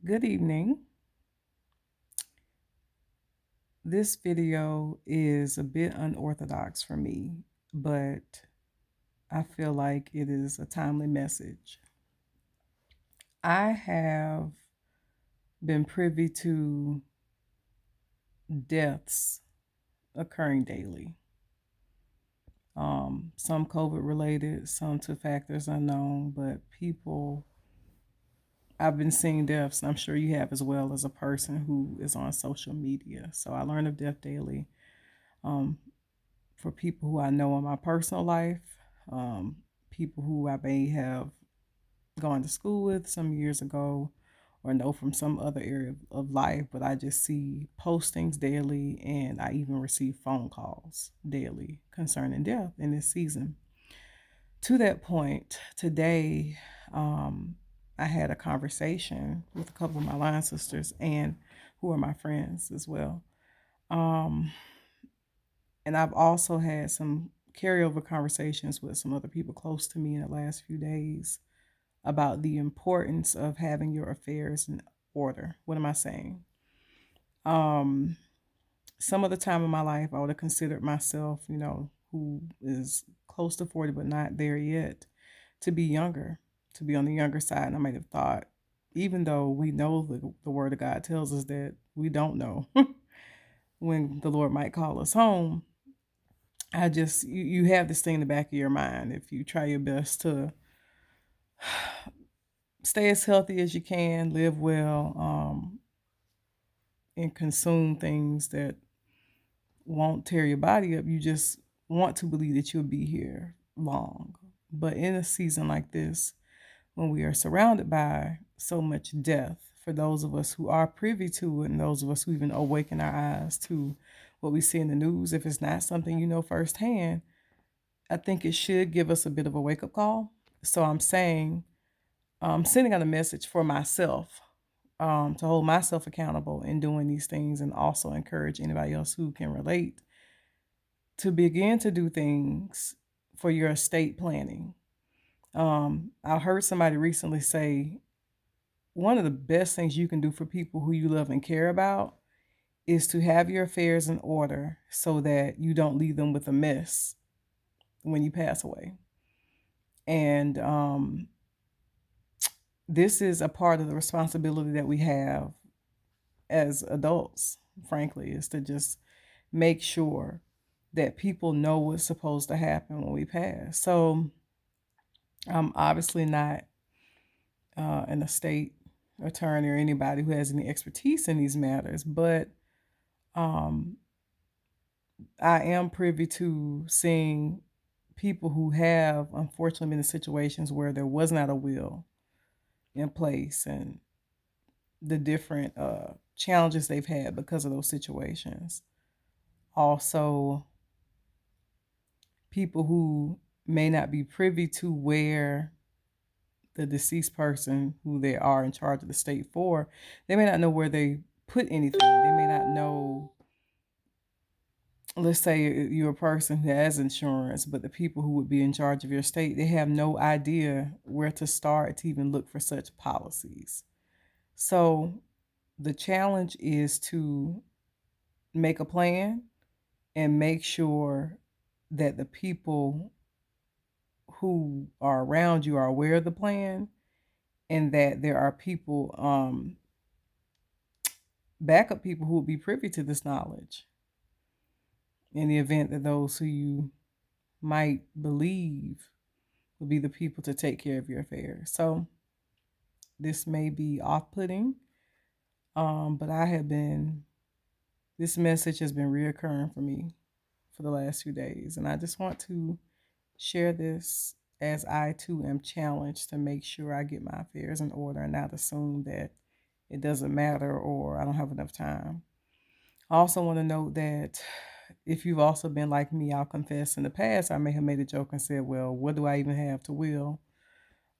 Good evening. This video is a bit unorthodox for me, but I feel like it is a timely message. I have been privy to deaths occurring daily. Some COVID related, some to factors unknown, but I've been seeing deaths, and I'm sure you have as well as a person who is on social media. So I learn of death daily. Um, for people who I know in my personal life, um, people who I may have gone to school with some years ago or know from some other area of life, but I just see postings daily and I even receive phone calls daily concerning death in this season. To that point, today, I had a conversation with a couple of my line sisters and who are my friends as well. Um, And I've also had some carryover conversations with some other people close to me in the last few days about the importance of having your affairs in order. What am I saying? Um, some of the time in my life, I would have considered myself, who is close to 40 but not there yet, to be younger, to be on the younger side. And I might have thought, even though we know the Word of God tells us that we don't know when the Lord might call us home, you have this thing in the back of your mind. If you try your best to stay as healthy as you can, live well, and consume things that won't tear your body up, you just want to believe that you'll be here long. But in a season like this, when we are surrounded by so much death, for those of us who are privy to it and those of us who even awaken our eyes to what we see in the news, if it's not something you know firsthand, I think it should give us a bit of a wake up call. So I'm saying, sending out a message for myself, to hold myself accountable in doing these things and also encourage anybody else who can relate to begin to do things for your estate planning. I heard somebody recently say one of the best things you can do for people who you love and care about is to have your affairs in order so that you don't leave them with a mess when you pass away. And this is a part of the responsibility that we have as adults, frankly, is to just make sure that people know what's supposed to happen when we pass. So I'm obviously not an estate attorney or anybody who has any expertise in these matters, but um, I am privy to seeing people who have unfortunately been in situations where there was not a will in place and the different challenges they've had because of those situations. Also, people who may not be privy to where the deceased person who they are in charge of the state for, they may not know where they put anything. They may not know, let's say you're a person who has insurance, but the people who would be in charge of your state, they have no idea where to start to even look for such policies. So the challenge is to make a plan and make sure that the people who are around you are aware of the plan and that there are people, backup people who will be privy to this knowledge in the event that those who you might believe will be the people to take care of your affairs. So this may be off-putting, but this message has been reoccurring for me for the last few days, and I just want to share this as I too am challenged to make sure I get my affairs in order and not assume that it doesn't matter or I don't have enough time. I also want to note that if you've also been like me, I'll confess in the past, I may have made a joke and said, well, what do I even have to will?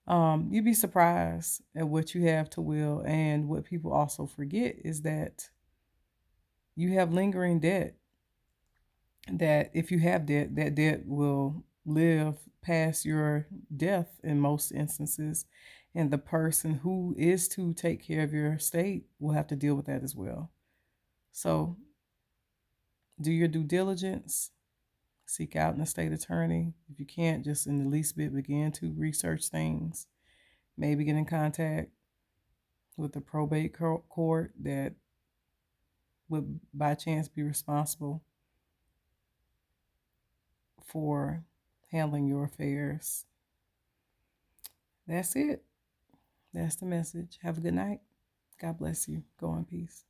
You'd be surprised at what you have to will. And what people also forget is that you have lingering debt, that if you have debt, that debt will live past your death in most instances. And the person who is to take care of your estate will have to deal with that as well. So do your due diligence, seek out an estate attorney. If you can't, just in the least bit begin to research things. Maybe get in contact with the probate court that would by chance be responsible for handling your affairs. That's it. That's the message. Have a good night. God bless you. Go in peace.